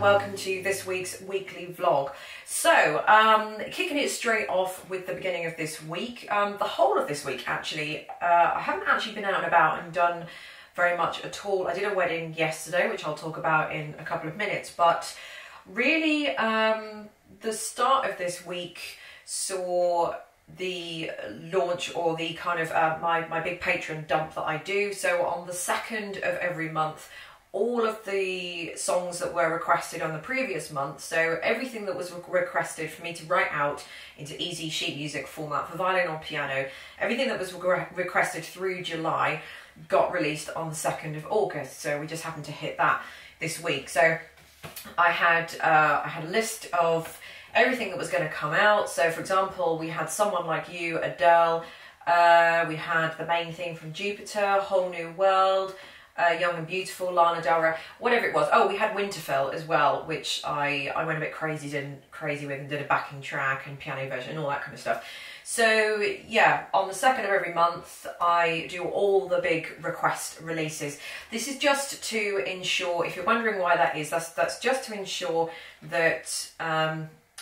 welcome to this week's weekly vlog. So, kicking it straight off with the beginning of this week, the whole of this week actually, I haven't actually been out and about and done very much at all. I did a wedding yesterday, which I'll talk about in a couple of minutes, but really the start of this week saw the launch or the kind of my big patron dump that I do. So on the 2nd of every month, all of the songs that were requested on the previous month, so everything that was requested for me to write out into easy sheet music format for violin or piano, everything that was requested through July got released on the 2nd of August. So we just happened to hit that this week. So I had a list of everything that was going to come out. So for example, we had Someone Like You, Adele, we had the main theme from Jupiter, Whole New World, Young and Beautiful, Lana Del Rey, whatever it was. Oh, we had Winterfell as well, which I went a bit crazy with and did a backing track and piano version and all that kind of stuff. So yeah, on the 2nd of every month, I do all the big request releases. This is just to ensure, if you're wondering why that is, that's just to ensure that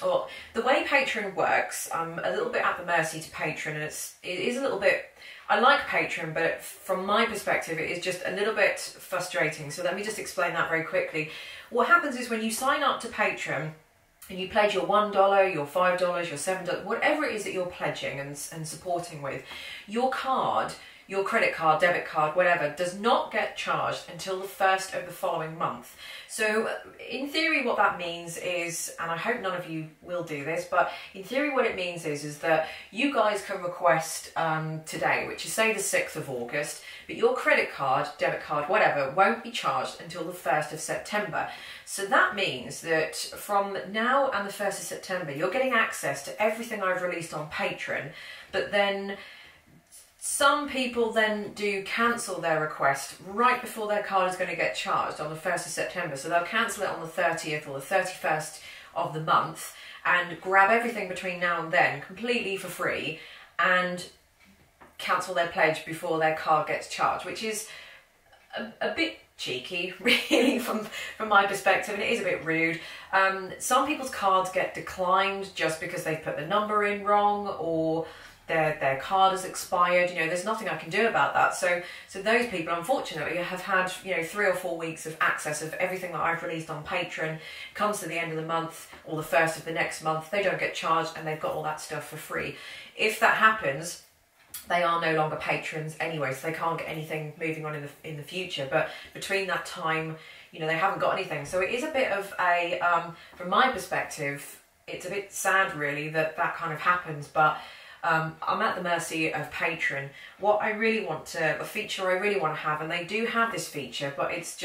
well, the way Patreon works, I'm a little bit at the mercy to Patreon, and it is a little bit, I like Patreon, but from my perspective, it is just a little bit frustrating. So let me just explain that very quickly. What happens is when you sign up to Patreon and you pledge your $1, your $5, your $7, whatever it is that you're pledging and supporting with, your card, your credit card, debit card, whatever, does not get charged until the 1st of the following month. So in theory, what that means is, and I hope none of you will do this, but in theory what it means is that you guys can request today, which is say the 6th of August, but your credit card, debit card, whatever, won't be charged until the 1st of September. So that means that from now and the 1st of September, you're getting access to everything I've released on Patreon, but then some people then do cancel their request right before their card is going to get charged on the 1st of September. So they'll cancel it on the 30th or the 31st of the month and grab everything between now and then completely for free and cancel their pledge before their card gets charged, which is a bit cheeky, really, from my perspective, and it is a bit rude. Some people's cards get declined just because they've put the number in wrong or their card has expired. You know, there's nothing I can do about that. So those people, unfortunately, have had, you know, 3 or 4 weeks of access of everything that I've released on Patreon. Comes to the end of the month or the 1st of the next month, they don't get charged and they've got all that stuff for free. If that happens, they are no longer patrons anyway, so they can't get anything moving on in the future. But between that time, you know, they haven't got anything. So it is a bit of a, from my perspective, it's a bit sad really that kind of happens, but I'm at the mercy of Patreon. What I really want to, a feature I really want to have, and they do have this feature, but it's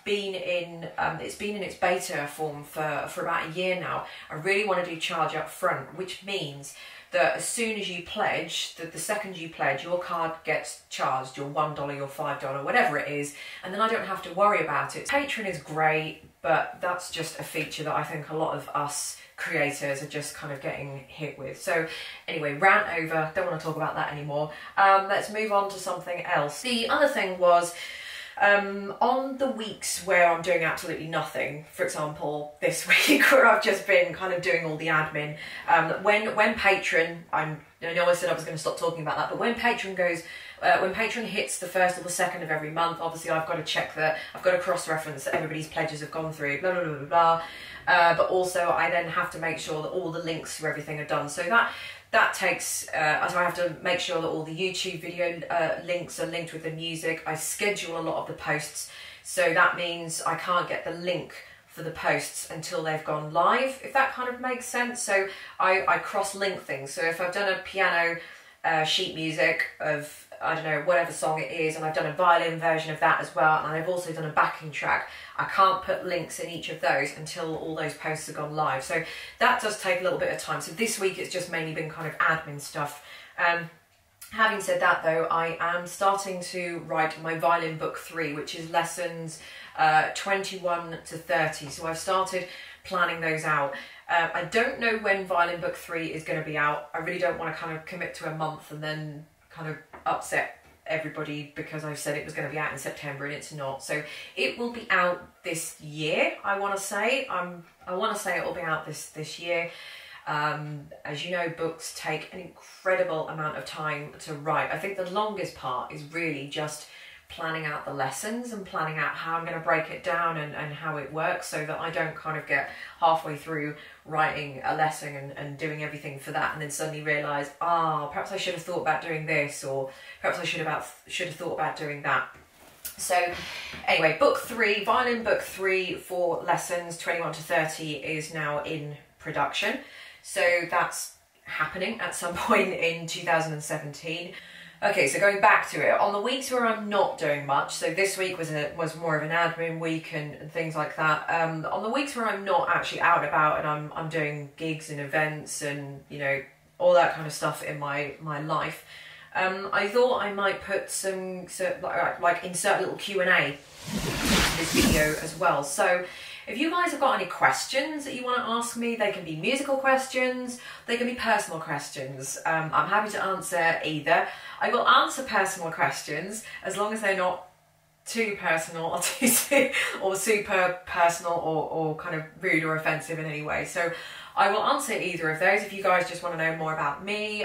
been in its beta form for about a year now. I really want to do charge up front, which means that as soon as you pledge, that the second you pledge, your card gets charged, your $1, your $5, whatever it is, and then I don't have to worry about it. Patreon is great, but that's just a feature that I think a lot of us creators are just kind of getting hit with. So anyway, rant over, don't want to talk about that anymore. Let's move on to something else. The other thing was, on the weeks where I'm doing absolutely nothing, for example this week where I've just been kind of doing all the admin, when Patreon, I know I said I was going to stop talking about that, but when Patreon goes, when Patreon hits the 1st or the 2nd of every month, obviously I've got to check that, I've got to cross-reference that everybody's pledges have gone through, blah, blah, blah, blah, blah. But also I then have to make sure that all the links for everything are done. So that takes, so I have to make sure that all the YouTube video links are linked with the music. I schedule a lot of the posts, so that means I can't get the link for the posts until they've gone live, if that kind of makes sense. So I cross-link things. So if I've done a piano sheet music of, I don't know, whatever song it is, and I've done a violin version of that as well, and I've also done a backing track, I can't put links in each of those until all those posts have gone live. So that does take a little bit of time. So this week it's just mainly been kind of admin stuff. Having said that though, I am starting to write my violin book 3, which is lessons 21 to 30. So I've started planning those out. I don't know when violin book 3 is going to be out. I really don't want to kind of commit to a month and then kind of upset everybody because I said it was going to be out in September and it's not. So it will be out this year, I want to say. I want to say it will be out this year. As you know, books take an incredible amount of time to write. I think the longest part is really just planning out the lessons and planning out how I'm going to break it down and how it works, so that I don't kind of get halfway through writing a lesson and doing everything for that and then suddenly realise, perhaps I should have thought about doing this, or perhaps I should have thought about doing that. So anyway, book 3, violin book 3 for lessons 21 to 30 is now in production. So that's happening at some point in 2017. Okay, so going back to it, on the weeks where I'm not doing much, so this week was more of an admin week and things like that. On the weeks where I'm not actually out and about and I'm doing gigs and events and, you know, all that kind of stuff in my life, I thought I might put some like insert a little Q&A into this video as well. So if you guys have got any questions that you want to ask me, they can be musical questions, they can be personal questions. I'm happy to answer either. I will answer personal questions as long as they're not too personal or super personal or kind of rude or offensive in any way. So I will answer either of those. If you guys just want to know more about me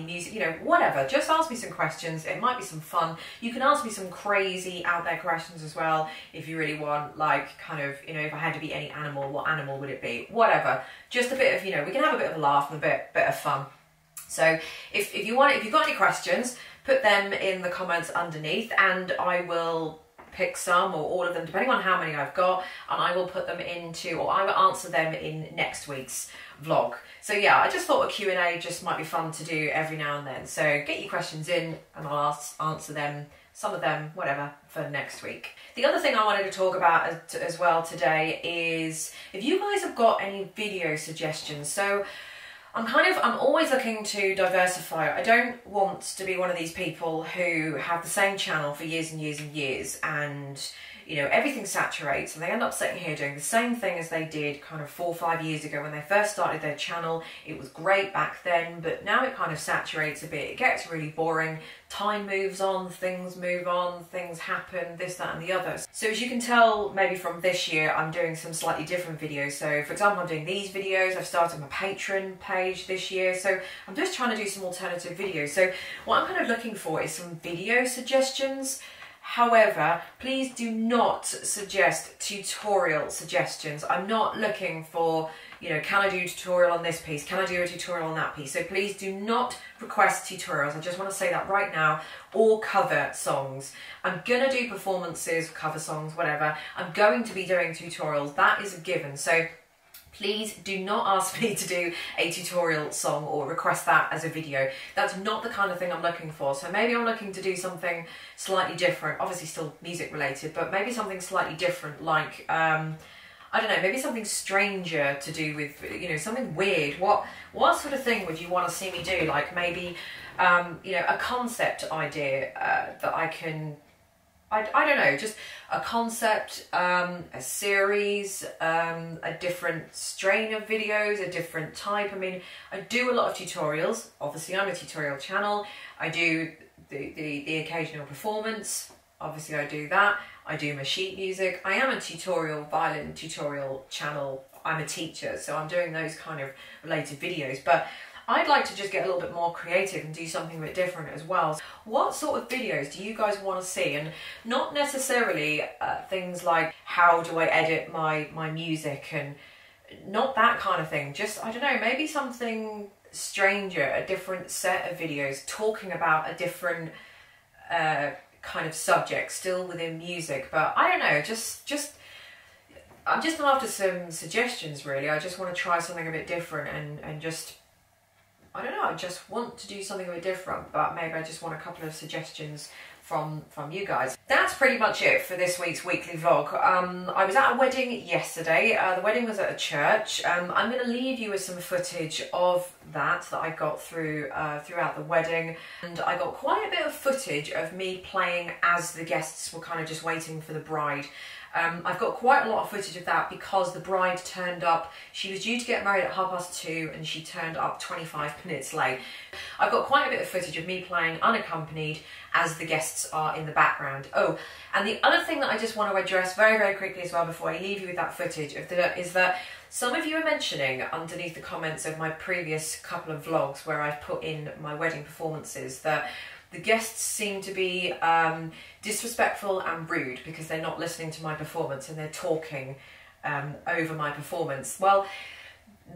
music, you know, whatever, just ask me some questions. It might be some fun. You can ask me some crazy out there questions as well if you really want, like kind of, you know, if I had to be any animal, what animal would it be? Whatever. Just a bit of, you know, we can have a bit of a laugh and a bit of fun. So if you've got any questions, put them in the comments underneath and I will pick some or all of them, depending on how many I've got, and I will put them into, or I will answer them in next week's vlog. So yeah, I just thought a Q&A just might be fun to do every now and then. So get your questions in and I'll answer them, some of them, whatever, for next week. The other thing I wanted to talk about as well today is if you guys have got any video suggestions. So I'm always looking to diversify. I don't want to be one of these people who have the same channel for years and years and years and, you know, everything saturates and they end up sitting here doing the same thing as they did kind of 4 or 5 years ago when they first started their channel. It was great back then, but now it kind of saturates a bit. It gets really boring. Time moves on, things move on, things happen, this, that and the other. So as you can tell, maybe from this year, I'm doing some slightly different videos. So for example, I'm doing these videos. I've started my Patreon page this year. So I'm just trying to do some alternative videos. So what I'm kind of looking for is some video suggestions. However, please do not suggest tutorial suggestions. I'm not looking for, you know, can I do a tutorial on this piece? Can I do a tutorial on that piece? So please do not request tutorials. I just want to say that right now. Or cover songs. I'm going to do performances, cover songs, whatever. I'm going to be doing tutorials. That is a given. So please do not ask me to do a tutorial song or request that as a video. That's not the kind of thing I'm looking for. So maybe I'm looking to do something slightly different, obviously still music related, but maybe something slightly different, like, I don't know, maybe something stranger to do with, you know, something weird. What sort of thing would you want to see me do? Like maybe, you know, a concept idea that I can, I don't know, just a concept, a series, a different strain of videos, a different type. I mean, I do a lot of tutorials. Obviously, I'm a tutorial channel. I do the occasional performance. Obviously, I do that. I do my sheet music. I am a tutorial, violin tutorial channel. I'm a teacher, so I'm doing those kind of related videos. But I'd like to just get a little bit more creative and do something a bit different as well. What sort of videos do you guys want to see? And not necessarily things like how do I edit my music and not that kind of thing. Just, I don't know, maybe something stranger, a different set of videos talking about a different kind of subject, still within music. But I don't know, I'm just after some suggestions really. I just want to try something a bit different and just, I don't know, I just want to do something a bit different, but maybe I just want a couple of suggestions from you guys. That's pretty much it for this week's weekly vlog. I was at a wedding yesterday. The wedding was at a church. I'm going to leave you with some footage of that I got throughout the wedding, and I got quite a bit of footage of me playing as the guests were kind of just waiting for the bride. I've got quite a lot of footage of that because the bride turned up. She was due to get married at 2:30 and she turned up 25 minutes late. I've got quite a bit of footage of me playing unaccompanied as the guests are in the background. Oh, and the other thing that I just want to address very, very quickly as well before I leave you with that footage is that some of you are mentioning underneath the comments of my previous couple of vlogs where I've put in my wedding performances that the guests seem to be disrespectful and rude because they're not listening to my performance and they're talking over my performance. Well,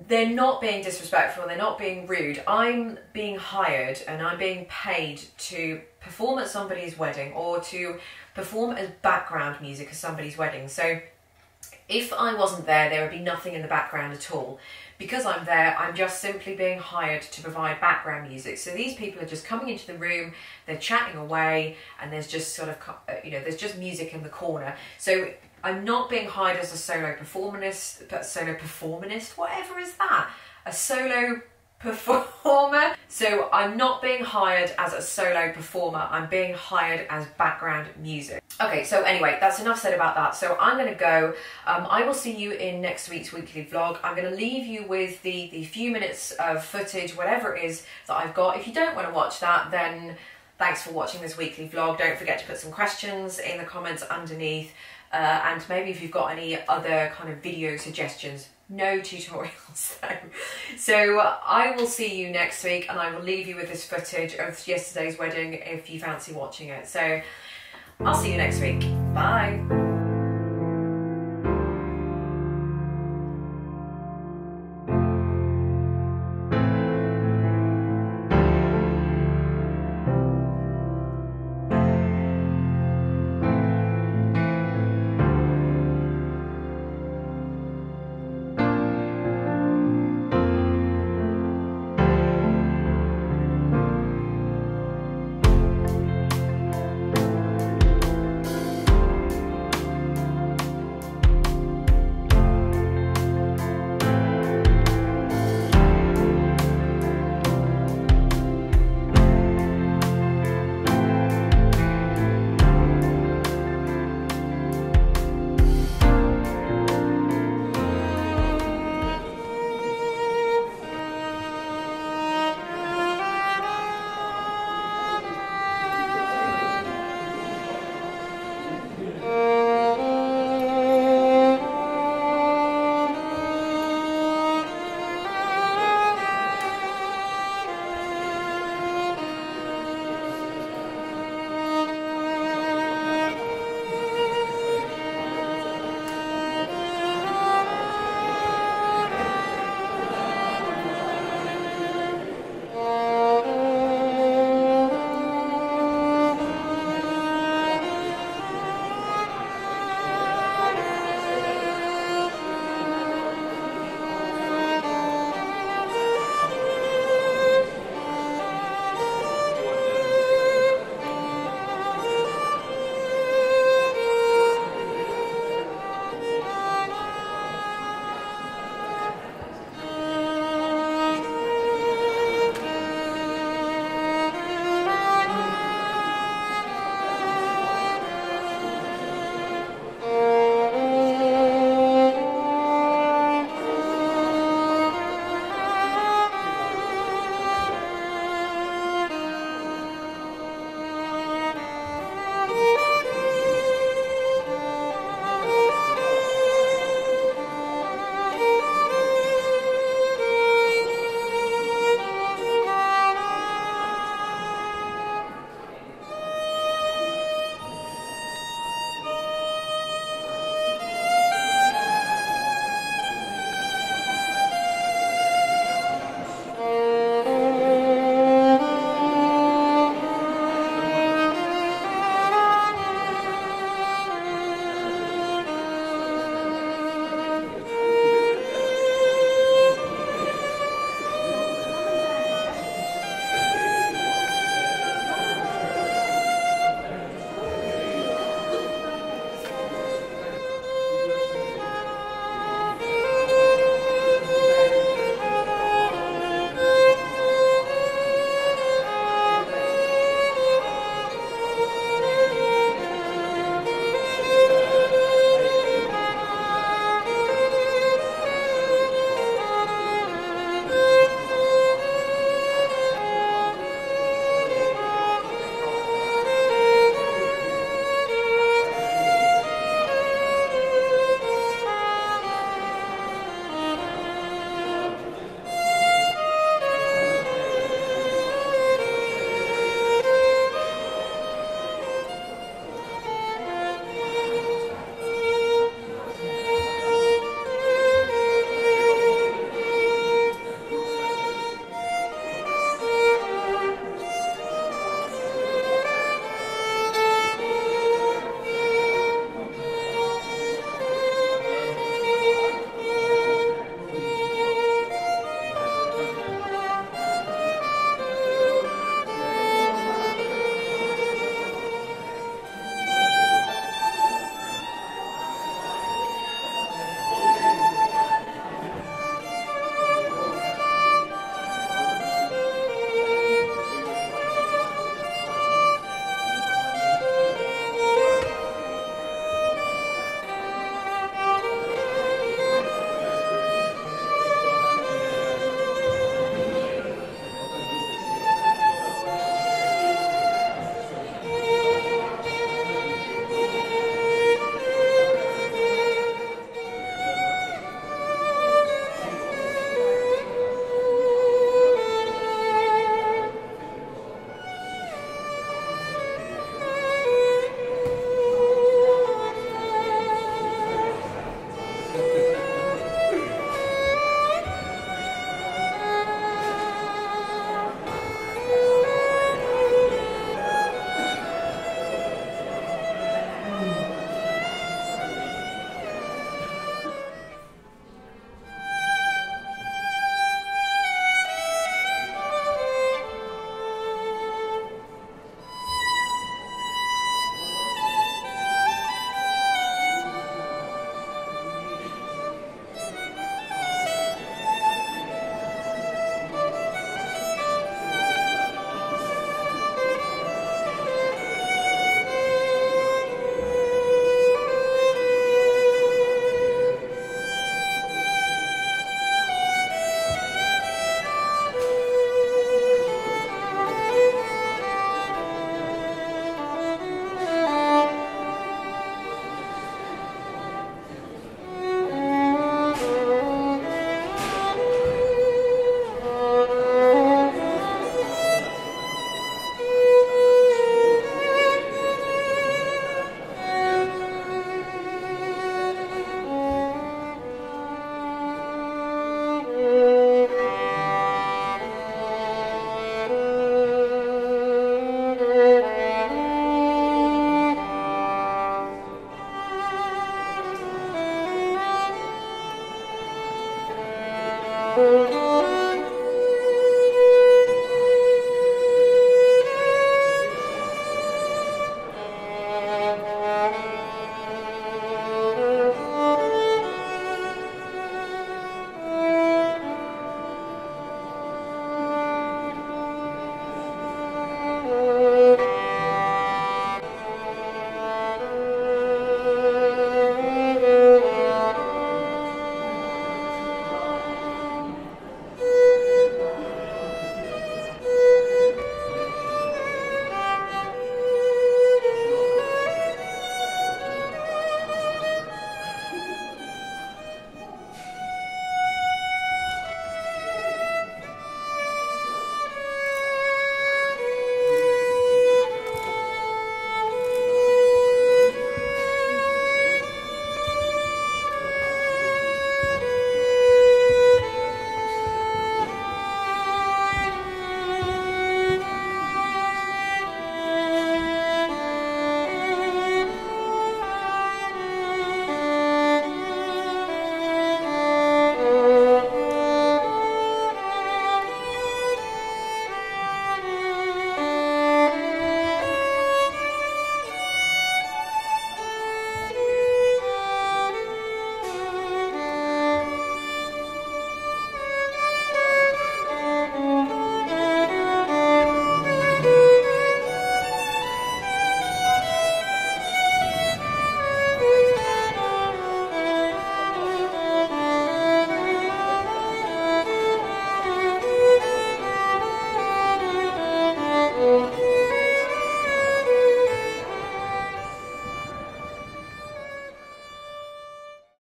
they're not being disrespectful, they're not being rude. I'm being hired and I'm being paid to perform at somebody's wedding or to perform as background music at somebody's wedding. So if I wasn't there, there would be nothing in the background at all. Because I'm there, I'm just simply being hired to provide background music. So these people are just coming into the room, they're chatting away, and there's just sort of, there's just music in the corner. So I'm not being hired as a solo performanist, whatever is that? A solo performer? So I'm not being hired as a solo performer, I'm being hired as background music. Okay, so anyway, that's enough said about that. So I'm going to go. I will see you in next week's weekly vlog. I'm going to leave you with the few minutes of footage, whatever it is that I've got. If you don't want to watch that, then thanks for watching this weekly vlog. Don't forget to put some questions in the comments underneath. And maybe if you've got any other kind of video suggestions. No tutorials though. So I will see you next week and I will leave you with this footage of yesterday's wedding if you fancy watching it. So I'll see you next week. Bye.